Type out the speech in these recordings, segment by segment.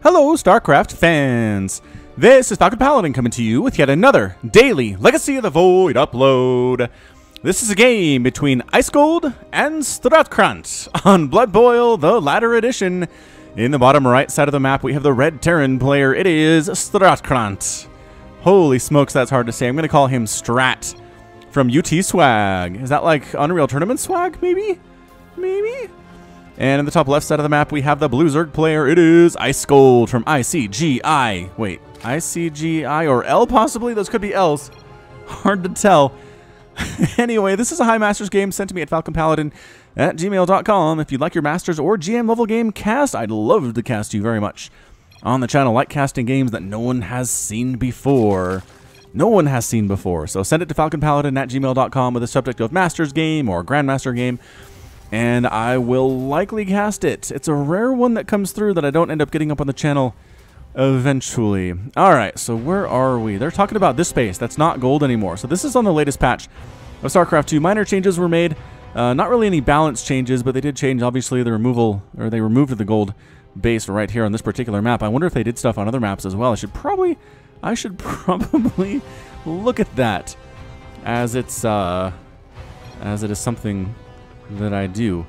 Hello, StarCraft fans! This is Falcon Paladin coming to you with yet another daily Legacy of the Void upload. This is a game between Eisgold and Straatkrant on Blood Boil, the latter edition. In the bottom right side of the map, we have the red Terran player. It is Straatkrant. Holy smokes, that's hard to say. I'm going to call him Strat from UT Swag. Is that like Unreal Tournament swag, maybe? Maybe? And in the top left side of the map, we have the blue Zerg player. It is Eisgold from ICGI. Wait, ICGI or L possibly? Those could be L's. Hard to tell. Anyway, this is a High Masters game sent to me at falconpaladin@gmail.com. If you'd like your Masters or GM level game cast, I'd love to cast you very much. On the channel, like casting games that no one has seen before. No one has seen before. So send it to falconpaladin@gmail.com with the subject of Masters game or Grandmaster game, and I will likely cast it. It's a rare one that comes through that I don't end up getting up on the channel eventually. Alright, so where are we? They're talking about this space. That's not gold anymore. So this is on the latest patch of StarCraft 2. Minor changes were made. Not really any balance changes, but they did change, obviously, the removal, or they removed the gold base right here on this particular map. I wonder if they did stuff on other maps as well. I should probably look at that as it is something that I do.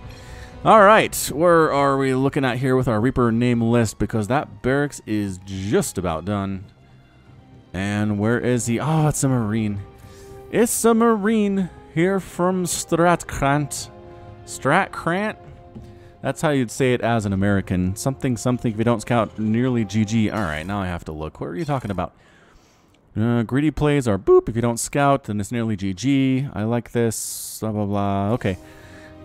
Alright, where are we looking at here with our Reaper name list? Because that barracks is just about done. And where is he? Oh, it's a Marine. It's a Marine here from Straatkrant. Straatkrant? That's how you'd say it as an American. Something, something, if you don't scout, nearly GG. Alright, now I have to look. What are you talking about? Greedy plays are boop. If you don't scout, then it's nearly GG. I like this. Blah, blah, blah. Okay.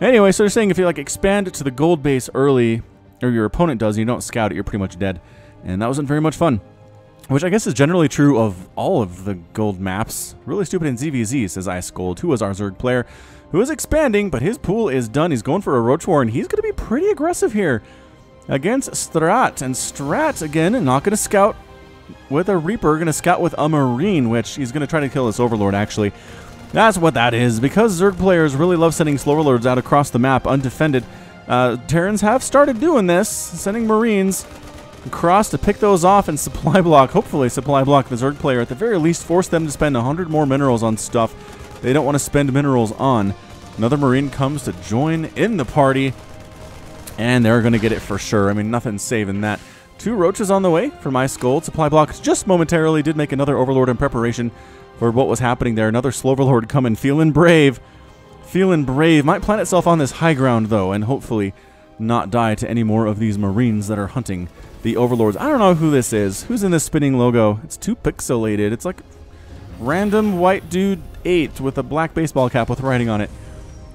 Anyway, so they're saying if you like expand it to the gold base early, or your opponent does, and you don't scout it, you're pretty much dead. And that wasn't very much fun. Which I guess is generally true of all of the gold maps. Really stupid in ZVZ, says Eisgold, who was our Zerg player, who is expanding, but his pool is done. He's going for a Roach War, and he's going to be pretty aggressive here against Strat. And Strat, again, not going to scout with a Reaper, going to scout with a Marine, which he's going to try to kill this Overlord, actually. That's what that is. Because Zerg players really love sending slow Overlords out across the map undefended, Terrans have started doing this, sending Marines across to pick those off and supply block, hopefully supply block the Zerg player. At the very least, force them to spend 100 more minerals on stuff they don't want to spend minerals on. Another Marine comes to join in the party, and they're going to get it for sure. I mean, nothing's saving that. 2 Roaches on the way from Eisgold. Supply block just momentarily did make another Overlord in preparation for what was happening there. Another slow Overlord coming, feeling brave. Feeling brave. Might plant itself on this high ground, though, and hopefully not die to any more of these Marines that are hunting the Overlords. I don't know who this is. Who's in this spinning logo? It's too pixelated. It's like random white dude 8 with a black baseball cap with writing on it.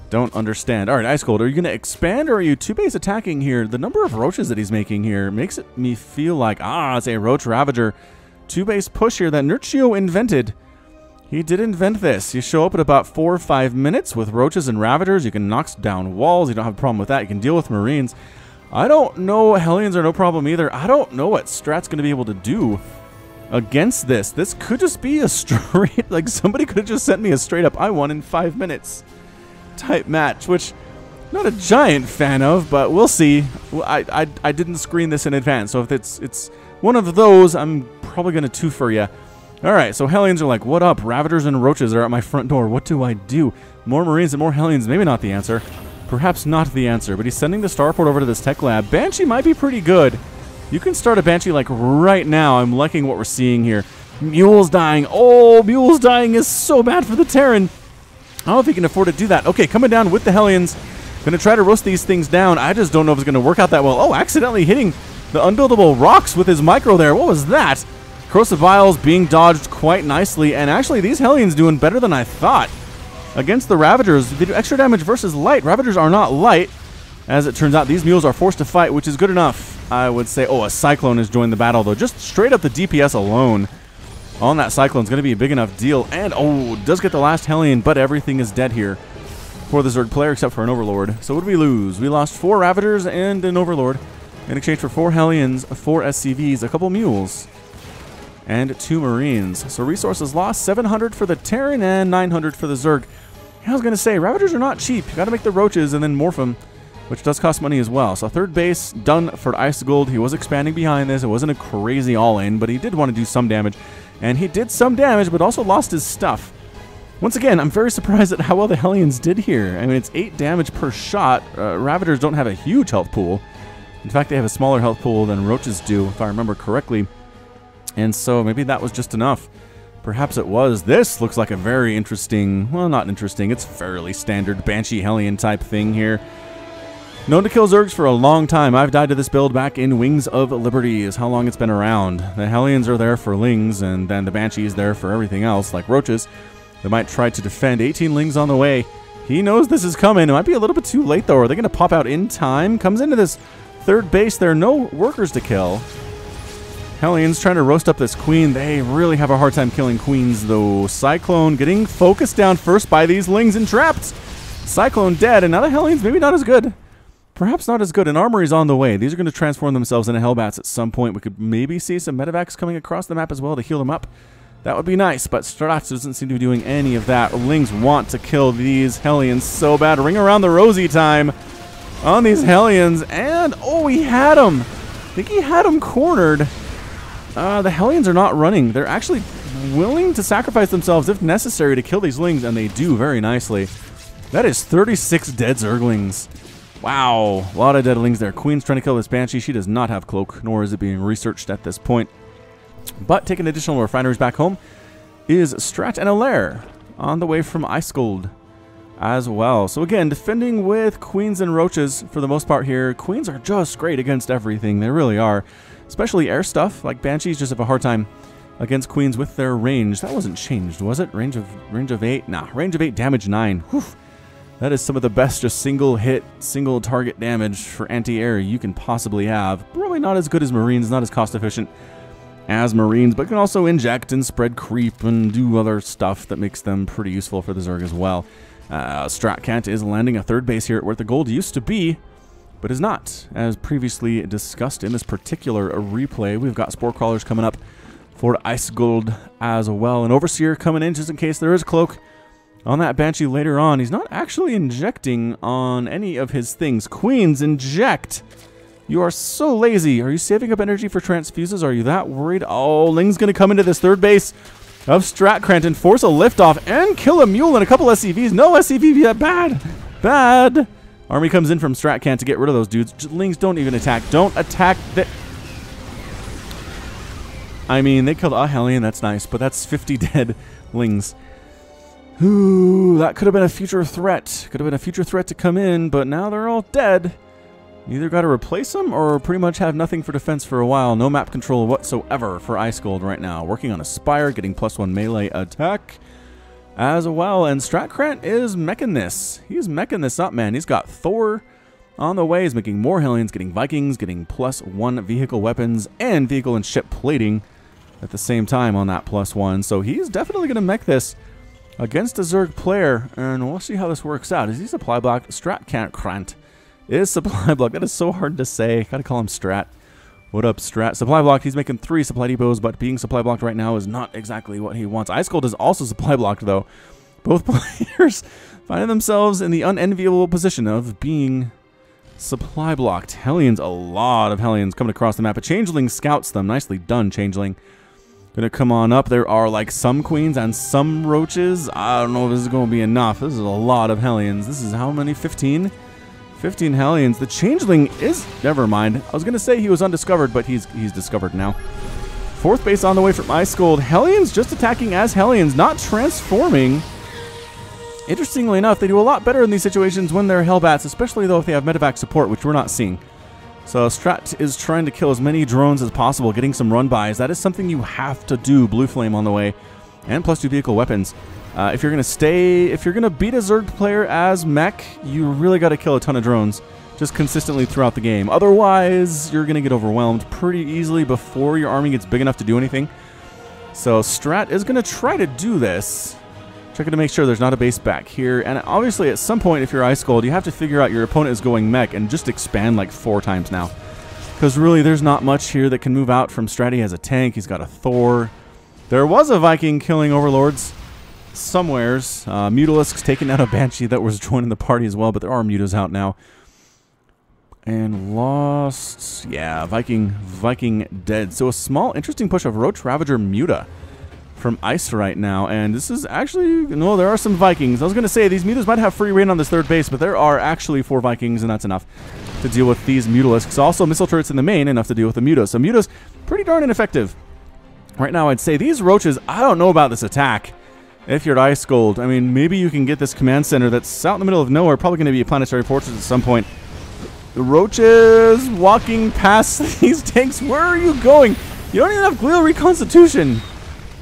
Don't understand. Alright, Eisgold, are you going to expand or are you 2-base attacking here? The number of Roaches that he's making here makes me feel like, it's a Roach Ravager 2-base push here that Nurchio invented. He did invent this. You show up at about 4 or 5 minutes with Roaches and Ravagers. You can knock down walls. You don't have a problem with that. You can deal with Marines. I don't know. Hellions are no problem either. I don't know what Strat's going to be able to do against this. This could just be a straight, like somebody could have just sent me a straight up I won in 5 minutes type match, which I'm not a giant fan of, but we'll see. I didn't screen this in advance, so if it's one of those, I'm probably going to twofer you. Alright, so Hellions are like, what up? Ravagers and Roaches are at my front door. What do I do? More Marines and more Hellions. Maybe not the answer. Perhaps not the answer, but he's sending the Starport over to this tech lab. Banshee might be pretty good. You can start a Banshee like right now. I'm liking what we're seeing here. Mules dying. Oh, Mules dying is so bad for the Terran. I don't know if he can afford to do that. Okay, coming down with the Hellions. Going to try to roast these things down. I just don't know if it's going to work out that well. Oh, accidentally hitting the unbuildable rocks with his micro there. What was that? Corrosive Vials being dodged quite nicely, and actually these Hellions doing better than I thought. Against the Ravagers, they do extra damage versus light. Ravagers are not light. As it turns out, these mules are forced to fight, which is good enough, I would say. Oh, a Cyclone has joined the battle, though. Just straight up the DPS alone on that Cyclone is going to be a big enough deal. And, does get the last Hellion, but everything is dead here for the Zerg player except for an Overlord. So what did we lose? We lost 4 Ravagers and an Overlord in exchange for 4 Hellions, 4 SCVs, a couple Mules, and 2 Marines. So resources lost, 700 for the Terran and 900 for the Zerg. I was going to say, Ravagers are not cheap. You got to make the Roaches and then morph them which does cost money as well. So third base done for Eisgold. He was expanding behind this. It wasn't a crazy all-in, but he did want to do some damage. And he did some damage, but also lost his stuff. Once again, I'm very surprised at how well the Hellions did here. I mean, it's 8 damage per shot. Ravagers don't have a huge health pool. In fact, they have a smaller health pool than Roaches do, if I remember correctly. And so maybe that was just enough. Perhaps it was. This looks like a very interesting, well, not interesting, it's fairly standard Banshee Hellion type thing here. Known to kill Zergs for a long time. I've died to this build back in Wings of Liberty is how long it's been around. The Hellions are there for Lings, and then the Banshee is there for everything else, like Roaches. They might try to defend. 18 Lings on the way. He knows this is coming. It might be a little bit too late, though. Are they going to pop out in time? Comes into this third base. There are no workers to kill. Hellions trying to roast up this queen. They really have a hard time killing queens, though. Cyclone getting focused down first by these Lings and trapped. Cyclone dead, and now the Hellions maybe not as good. Perhaps not as good. An armory's on the way. These are going to transform themselves into Hellbats at some point. We could maybe see some medevacs coming across the map as well to heal them up. That would be nice, but Strat doesn't seem to be doing any of that. Lings want to kill these Hellions so bad. Ring around the rosy time on these Hellions, and oh, he had him. I think he had him cornered. The Hellions are not running. They're actually willing to sacrifice themselves if necessary to kill these Lings, and they do very nicely. That is 36 dead Zerglings. Wow, a lot of dead Lings there. Queen's trying to kill this Banshee. She does not have Cloak, nor is it being researched at this point. But taking additional refineries back home is Strat and Alair on the way from Eisgold as well. So again, defending with Queens and Roaches for the most part here. Queens are just great against everything. They really are. Especially air stuff, like Banshees just have a hard time against Queens with their range. That wasn't changed, was it? Range of 8? Nah, range of 8, damage 9. Whew. That is some of the best just single hit, single target damage for anti-air you can possibly have. Probably not as good as Marines, not as cost efficient as Marines, but can also inject and spread creep and do other stuff that makes them pretty useful for the Zerg as well. Straatkrant is landing a third base here where the gold used to be, but is not, as previously discussed in this particular replay. We've got Spore Crawlers coming up for Eisgold as well. An Overseer coming in just in case there is Cloak on that Banshee later on. He's not actually injecting on any of his things. Queens, inject! You are so lazy. Are you saving up energy for transfuses? Are you that worried? Oh, Ling's going to come into this third base of Straatkrant and force a liftoff and kill a mule and a couple SCVs. No SCV yet. Bad. Bad. Army comes in from Straatkrant to get rid of those dudes. Lings don't even attack. Don't attack. I mean, they killed a Hellion. That's nice, but that's 50 dead Lings. Ooh, that could have been a future threat. Could have been a future threat to come in, but now they're all dead. You either got to replace them or pretty much have nothing for defense for a while. No map control whatsoever for Eisgold right now. Working on a Spire, getting +1 melee attack as well. And Straatkrant is meching this. He's meching this up, man. He's got Thor on the way. He's making more Hellions, getting Vikings, getting +1 vehicle weapons and vehicle and ship plating at the same time on that +1. So he's definitely going to mech this against a Zerg player, and we'll see how this works out. Is he supply blocked? Straatkrant is supply block. That is so hard to say. Gotta call him Strat. What up, Strat? Supply blocked. He's making 3 supply depots, but being supply blocked right now is not exactly what he wants. Eisgold is also supply blocked, though. Both players finding themselves in the unenviable position of being supply blocked. Hellions, a lot of Hellions coming across the map. A Changeling scouts them. Nicely done, Changeling. Gonna come on up. There are like some Queens and some Roaches. I don't know if this is going to be enough. This is a lot of Hellions. This is how many? 15? 15 Hellions. The Changeling is... Never mind. I was going to say he was undiscovered, but he's discovered now. Fourth base on the way from Eisgold. Hellions just attacking as Hellions, not transforming. Interestingly enough, they do a lot better in these situations when they're Hellbats, especially though if they have medevac support, which we're not seeing. So Strat is trying to kill as many drones as possible, getting some run-bys. That is something you have to do. Blue Flame on the way. And +2 vehicle weapons. If you're going to beat a Zerg player as Mech, you really got to kill a ton of drones just consistently throughout the game. Otherwise, you're going to get overwhelmed pretty easily before your army gets big enough to do anything. So Strat is going to try to do this. Checking to make sure there's not a base back here. And obviously, at some point, if you're Eisgold, you have to figure out your opponent is going Mech and just expand like 4 times now. Because really, there's not much here that can move out from Strat. He has a tank. He's got a Thor. There was a Viking killing Overlords somewheres. Mutalisk's taking out a Banshee that was joining the party as well, but there are Mutas out now. And lost, yeah, Viking dead. So a small, interesting push of Roach Ravager Muta from Ice right now. And this is actually, no, there are some Vikings. I was going to say, these Mutas might have free reign on this third base, but there are actually 4 Vikings, and that's enough to deal with these Mutalisks. Also, missile turrets in the main, enough to deal with the Mutas. So Muta's pretty darn ineffective. Right now, I'd say these Roaches, I don't know about this attack. If you're at Eisgold, I mean, maybe you can get this command center that's out in the middle of nowhere, probably going to be a planetary fortress at some point. The Roaches walking past these tanks. Where are you going? You don't even have glial reconstitution.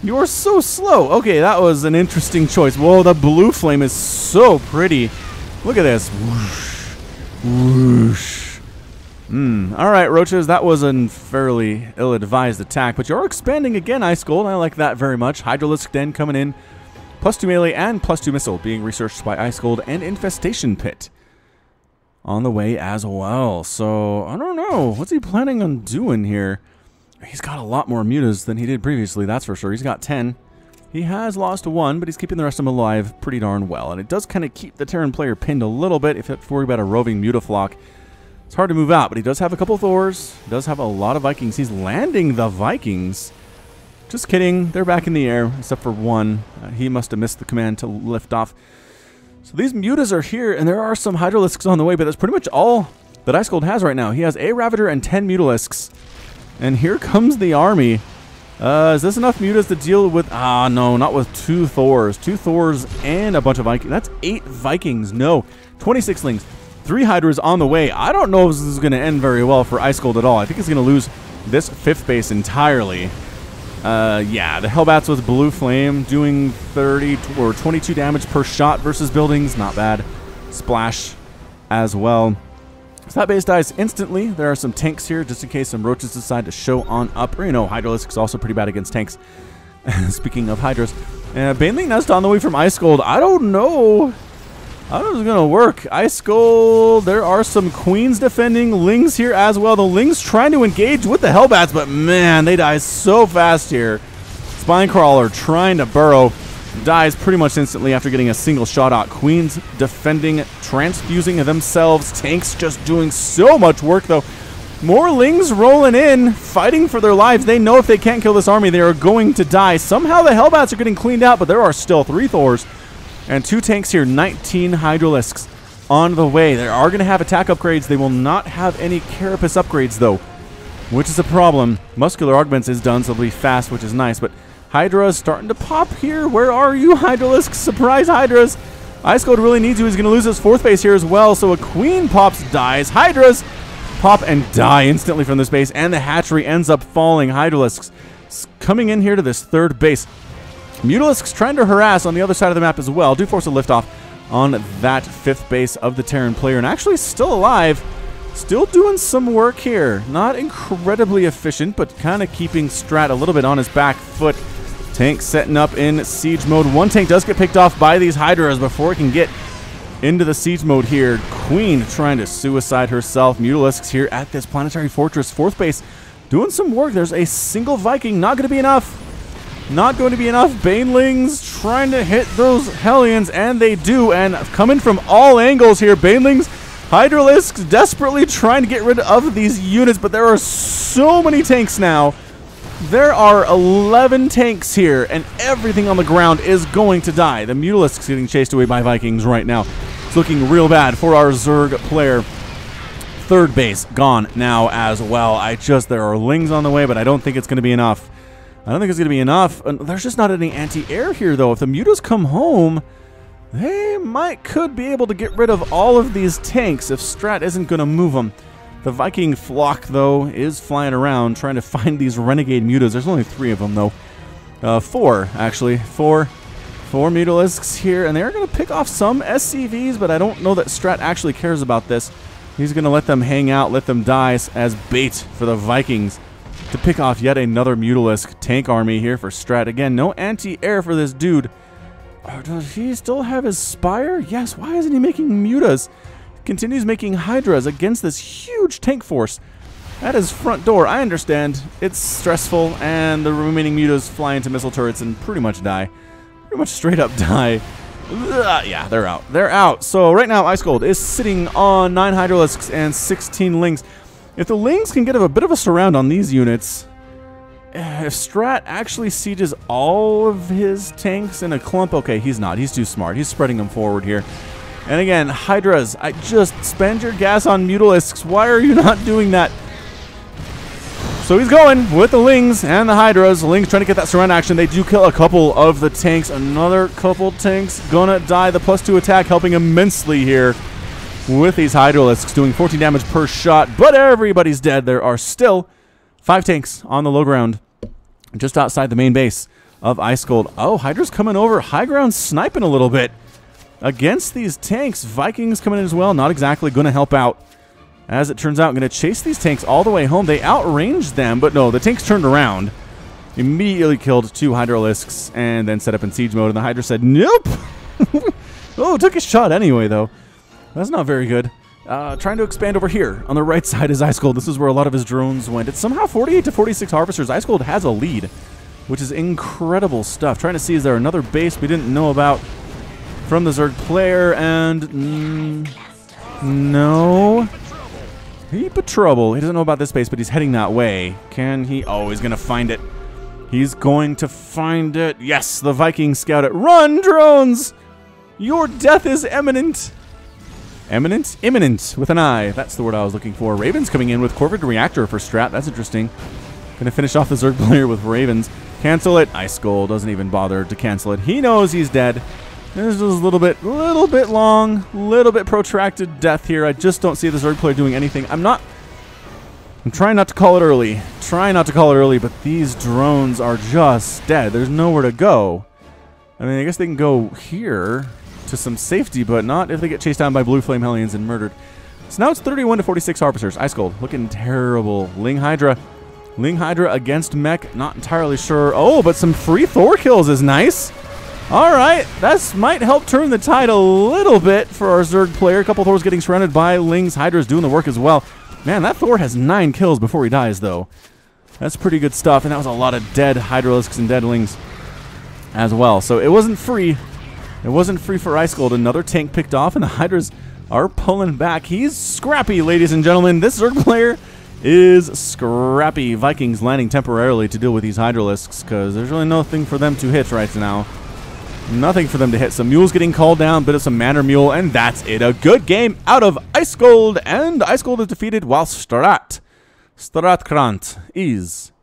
You are so slow. Okay, that was an interesting choice. Whoa, the blue flame is so pretty. Look at this. Whoosh. Whoosh. All right, Roaches, that was a fairly ill-advised attack, but you're expanding again, Eisgold. I like that very much. Hydralisk Den coming in. +2 melee and +2 missile being researched by Eisgold, and Infestation Pit on the way as well. So, I don't know. What's he planning on doing here? He's got a lot more mutas than he did previously, that's for sure. He's got 10. He has lost 1, but he's keeping the rest of them alive pretty darn well. And it does kind of keep the Terran player pinned a little bit if you have to worry about a roving mutaflock. It's hard to move out, but he does have a couple Thors. He does have a lot of Vikings. He's landing the Vikings. Just kidding. They're back in the air, except for 1. He must have missed the command to lift off. So these Mutas are here, and there are some Hydralisks on the way, but that's pretty much all that Eisgold has right now. He has a Ravager and 10 Mutalisks. And here comes the army. Is this enough Mutas to deal with... Ah, no, not with 2 Thors. 2 Thors and a bunch of Vikings. That's 8 Vikings. No. 26 Lings. 3 Hydras on the way. I don't know if this is going to end very well for Eisgold at all. I think he's going to lose this 5th base entirely. Yeah, the Hellbats with Blue Flame doing 30 or 22 damage per shot versus buildings. Not bad. Splash as well. So that base dies instantly. There are some tanks here just in case some Roaches decide to show on up. Or, you know, Hydralisk is also pretty bad against tanks. Speaking of Hydras. Baneling Nest on the way from Eisgold. I don't know how this is going to work. Eisgold, there are some Queens defending. Lings here as well. The Lings trying to engage with the Hellbats, but man, they die so fast here. Spinecrawler trying to burrow. Dies pretty much instantly after getting a single shot out. Queens defending, transfusing themselves. Tanks just doing so much work, though. More Lings rolling in, fighting for their lives. They know if they can't kill this army, they are going to die. Somehow the Hellbats are getting cleaned out, but there are still 3 Thors and 2 tanks here. 19 Hydralisks on the way. They are going to have attack upgrades. They will not have any Carapace upgrades, though, which is a problem. Muscular Augments is done, so they'll be fast, which is nice, but Hydra is starting to pop here. Where are you, Hydralisk? Surprise Hydras. Eisgold really needs you. He's going to lose his 4th base here as well. So a Queen pops, dies. Hydras pop and die instantly from this base. And the hatchery ends up falling. Hydralisks coming in here to this 3rd base. Mutalisks trying to harass on the other side of the map as well. Do force a liftoff on that 5th base of the Terran player. And actually still alive. Still doing some work here. Not incredibly efficient, but kind of keeping Strat a little bit on his back foot. Tank setting up in siege mode. 1 tank does get picked off by these Hydras before it can get into the siege mode here. Queen trying to suicide herself. Mutalisks here at this planetary fortress. 4th base doing some work. There's a single Viking. Not going to be enough. Not going to be enough. Banelings trying to hit those Hellions, and they do. And coming from all angles here. Banelings, Hydralisks desperately trying to get rid of these units, but there are so many tanks now. There are 11 tanks here, and everything on the ground is going to die. The Mutalisks getting chased away by Vikings right now. It's looking real bad for our Zerg player. 3rd base gone now as well. There are Lings on the way, but I don't think it's going to be enough. I don't think it's going to be enough. There's just not any anti-air here, though. If the Mutas come home, they could be able to get rid of all of these tanks if Strat isn't going to move them. The Viking flock, though, is flying around trying to find these renegade Mutas. There's only 3 of them, though. 4, actually. 4 Mutalisks here, and they're going to pick off some SCVs, but I don't know that Strat actually cares about this. He's going to let them hang out, let them die as bait for the Vikings to pick off yet another Mutalisk tank army here for Strat. Again, no anti-air for this dude. Does he still have his Spire? Yes, why isn't he making Mutas? Continues making Hydras against this huge tank force at his front door. I understand it's stressful, and the remaining Mutas fly into missile turrets and pretty much die. Pretty much straight up die. Yeah, they're out. They're out. So right now, Eisgold is sitting on 9 Hydralisks and 16 Lings. If the Lings can get a bit of a surround on these units, if Strat actually sieges all of his tanks in a clump, okay, he's not. He's too smart. He's spreading them forward here. And again, Hydras, I just spend your gas on Mutalisks. Why are you not doing that? So he's going with the Lings and the Hydras. The Lings trying to get that surround action. They do kill a couple of the tanks. Another couple tanks gonna die. The +2 attack helping immensely here with these Hydralisks, doing 14 damage per shot. But everybody's dead. There are still 5 tanks on the low ground just outside the main base of Eisgold. Oh, Hydra's coming over. High ground sniping a little bit against these tanks. Vikings coming in as well. Not exactly going to help out. As it turns out, I'm going to chase these tanks all the way home. They outranged them, but no, the tanks turned around. Immediately killed 2 Hydralisks and then set up in siege mode. And the Hydra said, nope. Oh, took a shot anyway, though. That's not very good. Trying to expand over here on the right side is Eisgold. This is where a lot of his drones went. It's somehow 48 to 46 Harvesters. Eisgold has a lead, which is incredible stuff. Trying to see, is there another base we didn't know about from the Zerg player? And no. Heap of trouble. He doesn't know about this base, but he's heading that way. Can he? Oh, he's going to find it. He's going to find it. Yes, the Vikings scout it. Run, drones! Your death is imminent. Eminent? Imminent, with an I. That's the word I was looking for. Ravens coming in with Corvid Reactor for Strat. That's interesting. Going to finish off the Zerg player with Ravens. Cancel it. Eisgold doesn't even bother to cancel it. He knows he's dead. This is a little bit long, little bit protracted death here. I just don't see the Zerg player doing anything. I'm trying not to call it early. Trying not to call it early, but these drones are just dead. There's nowhere to go. I mean, I guess they can go here to some safety, but not if they get chased down by Blue Flame Hellions and murdered. So now it's 31 to 46 Harvesters. Eisgold looking terrible. Ling Hydra against Mech. Not entirely sure. Oh, but some free Thor kills is nice. All right, that might help turn the tide a little bit for our Zerg player. A couple Thors getting surrounded by Lings. Hydra's doing the work as well. Man, that Thor has 9 kills before he dies, though. That's pretty good stuff, and that was a lot of dead Hydralisks and dead Lings as well. So it wasn't free. It wasn't free for Eisgold. Another tank picked off, and the Hydras are pulling back. He's scrappy, ladies and gentlemen. This Zerg player is scrappy. Vikings landing temporarily to deal with these Hydralisks, because there's really nothing for them to hit right now. Nothing for them to hit. Some mules getting called down, bit of some Manor Mule, and that's it. A good game out of Eisgold, and Eisgold is defeated while Straatkrant is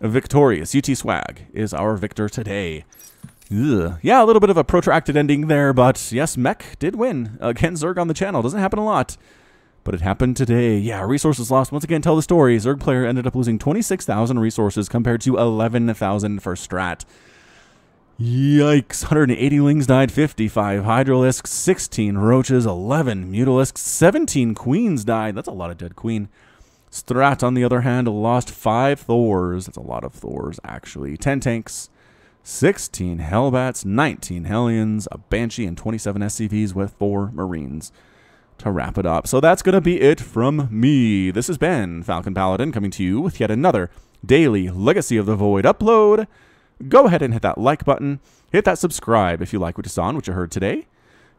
victorious. UT Swag is our victor today. Ugh. Yeah, a little bit of a protracted ending there, but yes, Mech did win against Zerg on the channel. Doesn't happen a lot, but it happened today. Yeah, resources lost. Once again, tell the story. Zerg player ended up losing 26,000 resources compared to 11,000 for Strat. Yikes. 180 Lings died, 55 Hydralisks, 16 Roaches, 11 Mutalisks, 17 Queens died. That's a lot of dead Queen. Strat, on the other hand, lost 5 Thors. That's a lot of Thors, actually. 10 tanks, 16 Hellbats, 19 Hellions, a Banshee, and 27 SCVs with 4 Marines to wrap it up. So that's going to be it from me. This has been Falcon Paladin coming to you with yet another daily Legacy of the Void upload. Go ahead and hit that like button. Hit that subscribe if you like what you saw and what you heard today.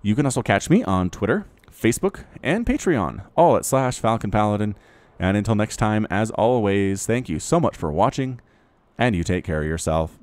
You can also catch me on Twitter, Facebook, and Patreon, all at /Falcon Paladin. And until next time, as always, thank you so much for watching, and you take care of yourself.